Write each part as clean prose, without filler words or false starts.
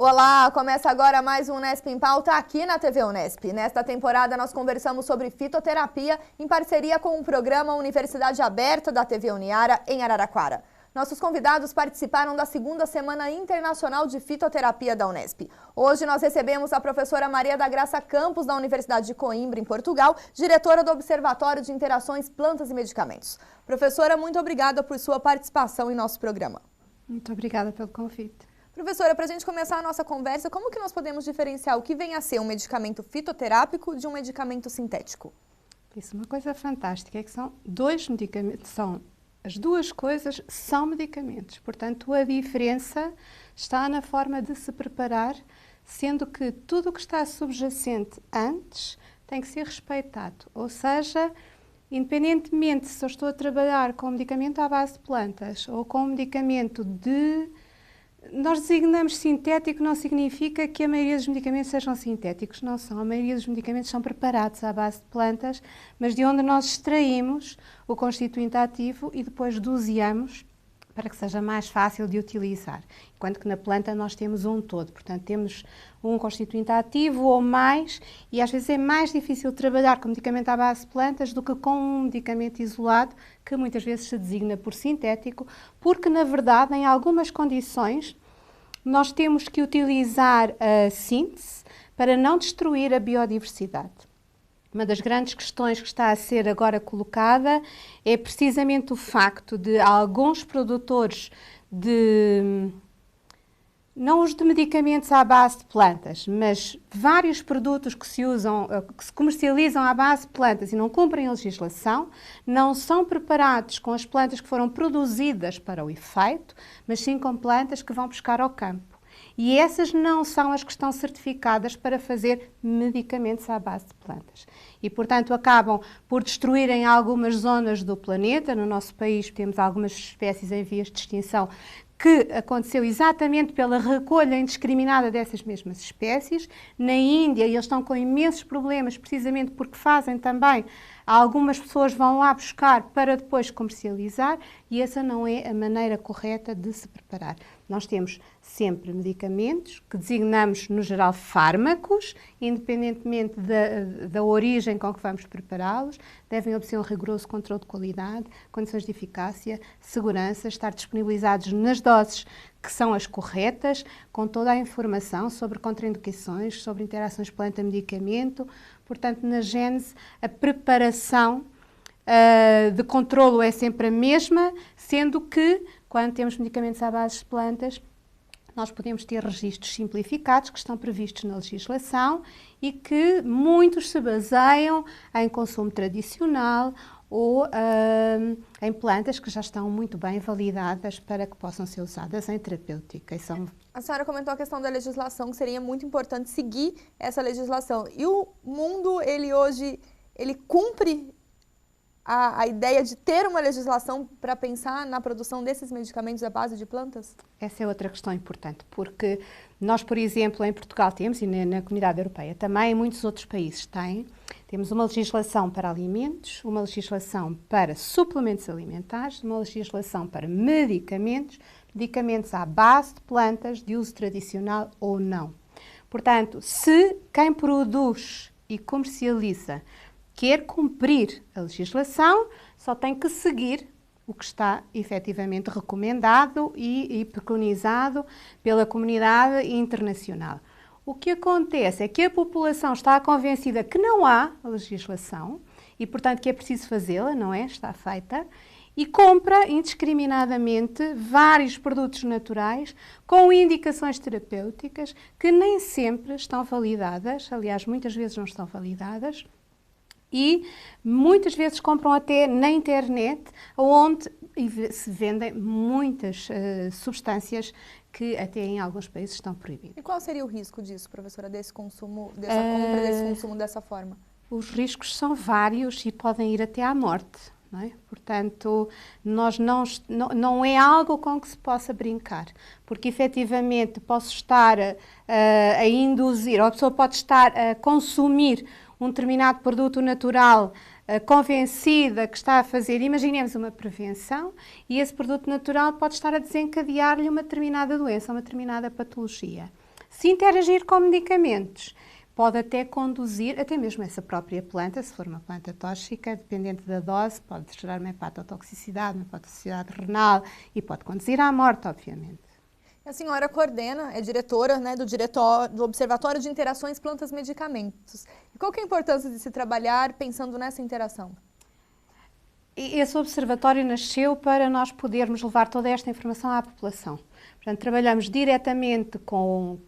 Olá, começa agora mais um Unesp em Pauta aqui na TV Unesp. Nesta temporada nós conversamos sobre fitoterapia em parceria com o programa Universidade Aberta da TV Uniara em Araraquara. Nossos convidados participaram da segunda Semana Internacional de Fitoterapia da Unesp. Hoje nós recebemos a professora Maria da Graça Campos, da Universidade de Coimbra, em Portugal, diretora do Observatório de Interações Plantas e Medicamentos. Professora, muito obrigada por sua participação em nosso programa. Muito obrigada pelo convite. Professora, para a gente começar a nossa conversa, como que nós podemos diferenciar o que vem a ser um medicamento fitoterápico de um medicamento sintético? Isso, uma coisa fantástica é que são dois medicamentos, as duas coisas são medicamentos, portanto a diferença está na forma de se preparar, sendo que tudo o que está subjacente antes tem que ser respeitado, ou seja, independentemente se eu estou a trabalhar com um medicamento à base de plantas ou com um medicamento Nós designamos sintético, não significa que a maioria dos medicamentos sejam sintéticos, não são. A maioria dos medicamentos são preparados à base de plantas, mas de onde nós extraímos o constituinte ativo e depois doseamos para que seja mais fácil de utilizar. Enquanto que na planta nós temos um todo, portanto temos um constituinte ativo ou mais, e às vezes é mais difícil trabalhar com medicamento à base de plantas do que com um medicamento isolado, que muitas vezes se designa por sintético, porque na verdade em algumas condições nós temos que utilizar a síntese para não destruir a biodiversidade. Uma das grandes questões que está a ser agora colocada é precisamente o facto de alguns produtores não os de medicamentos à base de plantas, mas vários produtos que se comercializam à base de plantas e não cumprem a legislação, não são preparados com as plantas que foram produzidas para o efeito, mas sim com plantas que vão buscar ao campo. E essas não são as que estão certificadas para fazer medicamentos à base de plantas. E, portanto, acabam por destruírem algumas zonas do planeta. No nosso país temos algumas espécies em vias de extinção que aconteceu exatamente pela recolha indiscriminada dessas mesmas espécies. Na Índia, eles estão com imensos problemas, precisamente porque fazem também, algumas pessoas vão lá buscar para depois comercializar, e essa não é a maneira correta de se preparar. Nós temos sempre medicamentos, que designamos, no geral, fármacos, independentemente da origem com que vamos prepará-los, devem obter um rigoroso controle de qualidade, condições de eficácia, segurança, estar disponibilizados nas doses que são as corretas, com toda a informação sobre contraindicações, sobre interações planta-medicamento. Portanto, na gênese, a preparação de controlo é sempre a mesma, sendo que, quando temos medicamentos à base de plantas, nós podemos ter registros simplificados que estão previstos na legislação e que muitos se baseiam em consumo tradicional ou em plantas que já estão muito bem validadas para que possam ser usadas em terapêutica. A senhora comentou a questão da legislação, que seria muito importante seguir essa legislação. E o mundo, ele hoje cumpre a ideia de ter uma legislação para pensar na produção desses medicamentos à base de plantas? Essa é outra questão importante, porque nós, por exemplo, em Portugal temos, e na Comunidade Europeia também, em muitos outros países temos uma legislação para alimentos, uma legislação para suplementos alimentares, uma legislação para medicamentos à base de plantas, de uso tradicional ou não. Portanto, se quem produz e comercializa quer cumprir a legislação, só tem que seguir o que está efetivamente recomendado e preconizado pela comunidade internacional. O que acontece é que a população está convencida que não há a legislação e, portanto, que é preciso fazê-la, não é? Está feita, e compra indiscriminadamente vários produtos naturais com indicações terapêuticas que nem sempre estão validadas, aliás, muitas vezes não estão validadas, e muitas vezes compram até na internet, onde se vendem muitas substâncias que até em alguns países estão proibidas. E qual seria o risco disso, professora, desse consumo, dessa compra, desse consumo dessa forma? Os riscos são vários e podem ir até à morte. Não é? Portanto, não é algo com que se possa brincar, porque efetivamente posso estar a induzir, ou a pessoa pode estar a consumir um determinado produto natural convencida que está a fazer, imaginemos uma prevenção, e esse produto natural pode estar a desencadear-lhe uma determinada doença, uma determinada patologia. Se interagir com medicamentos, pode até conduzir, até mesmo essa própria planta, se for uma planta tóxica, dependente da dose, pode gerar uma hepatotoxicidade, uma hepatotoxicidade renal e pode conduzir à morte, obviamente. A senhora coordena, é diretora, né, do Observatório de Interações Plantas-Medicamentos. E qual que é a importância de se trabalhar pensando nessa interação? Esse observatório nasceu para nós podermos levar toda esta informação à população. Portanto, trabalhamos diretamente com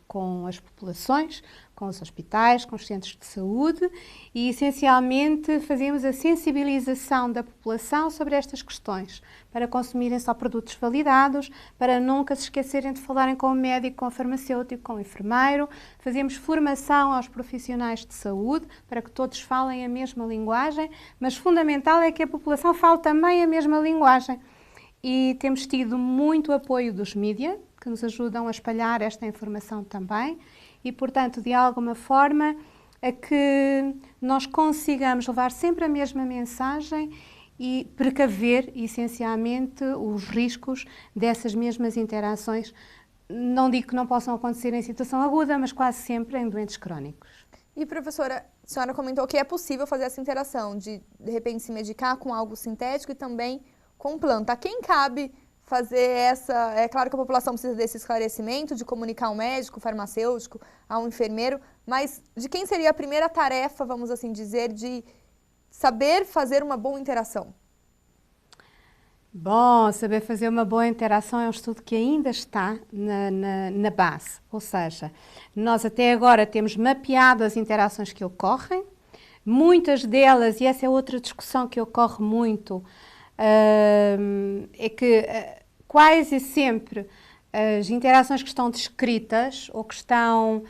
as populações, com os hospitais, com os centros de saúde e, essencialmente, fazemos a sensibilização da população sobre estas questões, para consumirem só produtos validados, para nunca se esquecerem de falarem com o médico, com o farmacêutico, com o enfermeiro. Fazemos formação aos profissionais de saúde para que todos falem a mesma linguagem, mas fundamental é que a população fale também a mesma linguagem. E temos tido muito apoio dos mídias, que nos ajudam a espalhar esta informação também e, portanto, de alguma forma, a que nós consigamos levar sempre a mesma mensagem e precaver, essencialmente, os riscos dessas mesmas interações. Não digo que não possam acontecer em situação aguda, mas quase sempre em doentes crónicos. E, professora, a senhora comentou que é possível fazer essa interação de repente, se medicar com algo sintético e também com planta. A quem cabe fazer essa... É claro que a população precisa desse esclarecimento, de comunicar ao médico, ao farmacêutico, ao enfermeiro, mas de quem seria a primeira tarefa, vamos assim dizer, de saber fazer uma boa interação? Bom, saber fazer uma boa interação é um estudo que ainda está na base, ou seja, nós até agora temos mapeado as interações que ocorrem, muitas delas, e essa é outra discussão que ocorre muito, é que quase sempre as interações que estão descritas ou que estão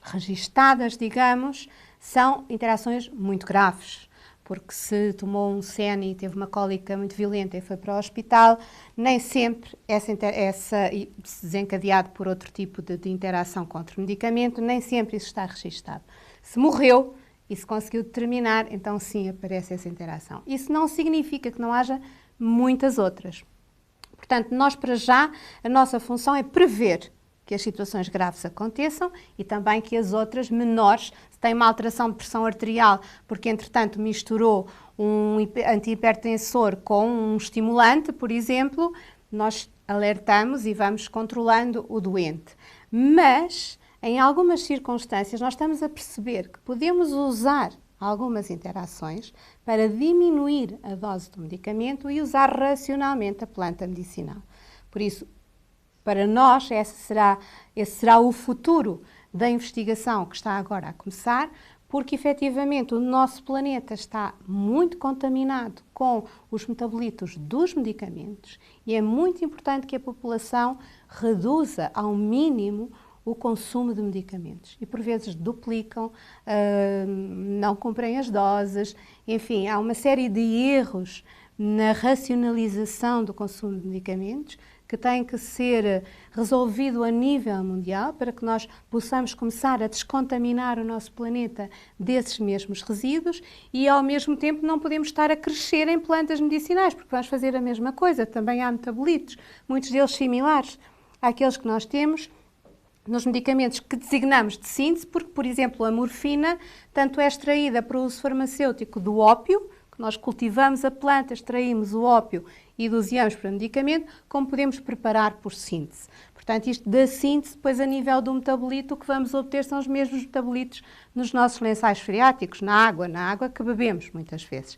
registadas, digamos, são interações muito graves, porque se tomou um SEN e teve uma cólica muito violenta e foi para o hospital, nem sempre se desencadeado por outro tipo de interação contra o medicamento, nem sempre isso está registado. Se morreu e se conseguiu determinar, então sim aparece essa interação. Isso não significa que não haja muitas outras. Portanto, nós para já, a nossa função é prever que as situações graves aconteçam e também que as outras menores, se tem uma alteração de pressão arterial, porque entretanto misturou um antihipertensor com um estimulante, por exemplo, nós alertamos e vamos controlando o doente. Mas, em algumas circunstâncias, nós estamos a perceber que podemos usar algumas interações para diminuir a dose do medicamento e usar racionalmente a planta medicinal. Por isso, para nós, esse será o futuro da investigação que está agora a começar, porque efetivamente o nosso planeta está muito contaminado com os metabolitos dos medicamentos e é muito importante que a população reduza ao mínimo o consumo de medicamentos e por vezes duplicam, não cumprem as doses, enfim, há uma série de erros na racionalização do consumo de medicamentos que tem que ser resolvido a nível mundial para que nós possamos começar a descontaminar o nosso planeta desses mesmos resíduos e ao mesmo tempo não podemos estar a crescer em plantas medicinais porque vamos fazer a mesma coisa, também há metabolitos, muitos deles similares àqueles que nós temos nos medicamentos que designamos de síntese, porque, por exemplo, a morfina tanto é extraída para o uso farmacêutico do ópio, que nós cultivamos a planta, extraímos o ópio e doseamos para medicamento, como podemos preparar por síntese. Portanto, isto da síntese, depois a nível do metabolito, o que vamos obter são os mesmos metabolitos nos nossos lençóis freáticos, na água que bebemos muitas vezes.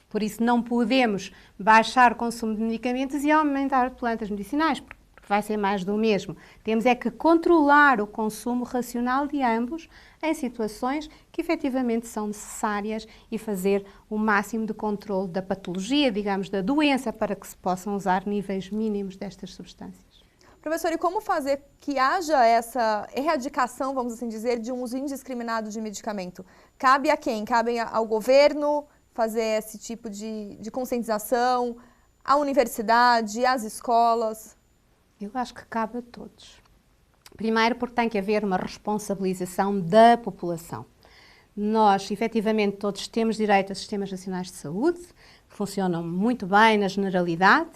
Por isso não podemos baixar o consumo de medicamentos e aumentar plantas medicinais, porque vai ser mais do mesmo. Temos é que controlar o consumo racional de ambos em situações que efetivamente são necessárias e fazer o máximo de controle da patologia, digamos, da doença, para que se possam usar níveis mínimos destas substâncias. Professor, e como fazer que haja essa erradicação, vamos assim dizer, de um uso indiscriminado de medicamento? Cabe a quem? Cabe ao governo fazer esse tipo de conscientização, à universidade, às escolas? Eu acho que cabe a todos. Primeiro porque tem que haver uma responsabilização da população. Nós, efetivamente, todos temos direito a sistemas nacionais de saúde, que funcionam muito bem na generalidade.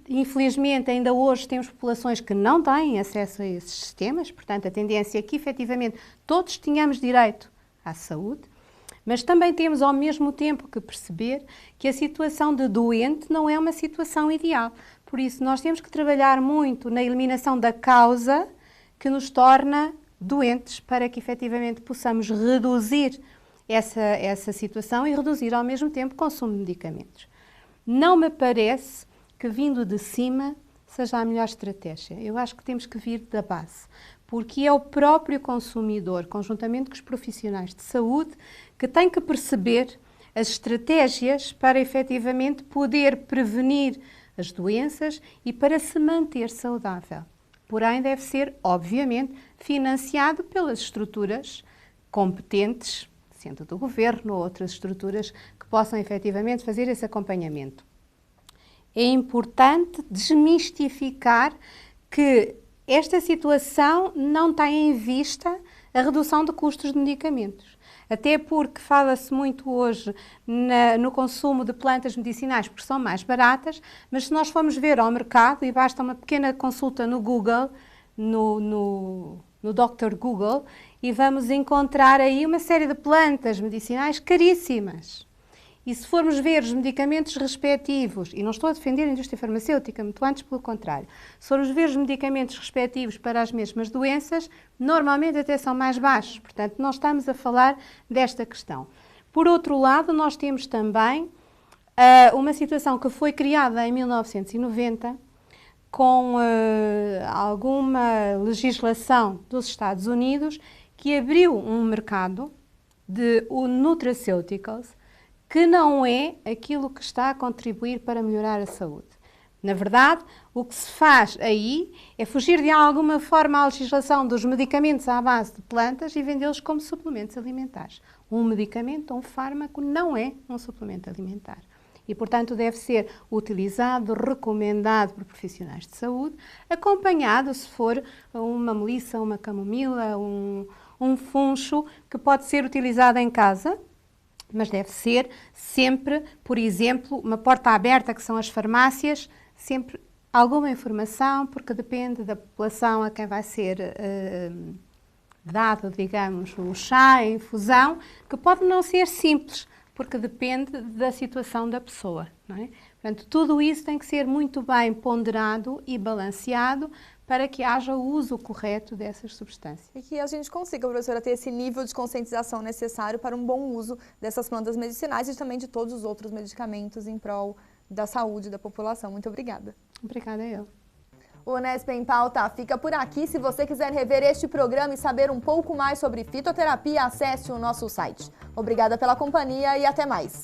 Infelizmente, ainda hoje temos populações que não têm acesso a esses sistemas, portanto, a tendência é que, efetivamente, todos tenhamos direito à saúde, mas também temos, ao mesmo tempo, que perceber que a situação de doente não é uma situação ideal. Por isso, nós temos que trabalhar muito na eliminação da causa que nos torna doentes, para que, efetivamente, possamos reduzir essa situação e reduzir, ao mesmo tempo, o consumo de medicamentos. Não me parece que, vindo de cima, seja a melhor estratégia. Eu acho que temos que vir da base, porque é o próprio consumidor, conjuntamente com os profissionais de saúde, que tem que perceber as estratégias para, efetivamente, poder prevenir as doenças e para se manter saudável. Porém, deve ser, obviamente, financiado pelas estruturas competentes, sendo do governo ou outras estruturas que possam, efetivamente, fazer esse acompanhamento. É importante desmistificar que esta situação não tem em vista a redução de custos de medicamentos. Até porque fala-se muito hoje no consumo de plantas medicinais, porque são mais baratas, mas se nós formos ver ao mercado, e basta uma pequena consulta no Google, no Dr. Google, e vamos encontrar aí uma série de plantas medicinais caríssimas. E se formos ver os medicamentos respectivos, e não estou a defender a indústria farmacêutica, muito antes pelo contrário, se formos ver os medicamentos respectivos para as mesmas doenças, normalmente até são mais baixos. Portanto, nós estamos a falar desta questão. Por outro lado, nós temos também uma situação que foi criada em 1990, com alguma legislação dos Estados Unidos, que abriu um mercado de nutraceuticals, que não é aquilo que está a contribuir para melhorar a saúde. Na verdade, o que se faz aí é fugir de alguma forma à legislação dos medicamentos à base de plantas e vendê-los como suplementos alimentares. Um medicamento, um fármaco, não é um suplemento alimentar. E, portanto, deve ser utilizado, recomendado por profissionais de saúde, acompanhado, se for, uma melissa, uma camomila, um funcho, que pode ser utilizado em casa, mas deve ser sempre, por exemplo, uma porta aberta, que são as farmácias, sempre alguma informação, porque depende da população a quem vai ser dado, digamos, o chá, a infusão, que pode não ser simples, porque depende da situação da pessoa, não é? Portanto, tudo isso tem que ser muito bem ponderado e balanceado para que haja o uso correto dessas substâncias. E que a gente consiga, professora, ter esse nível de conscientização necessário para um bom uso dessas plantas medicinais e também de todos os outros medicamentos em prol da saúde da população. Muito obrigada. Obrigada eu. O Unesp em Pauta fica por aqui. Se você quiser rever este programa e saber um pouco mais sobre fitoterapia, acesse o nosso site. Obrigada pela companhia e até mais.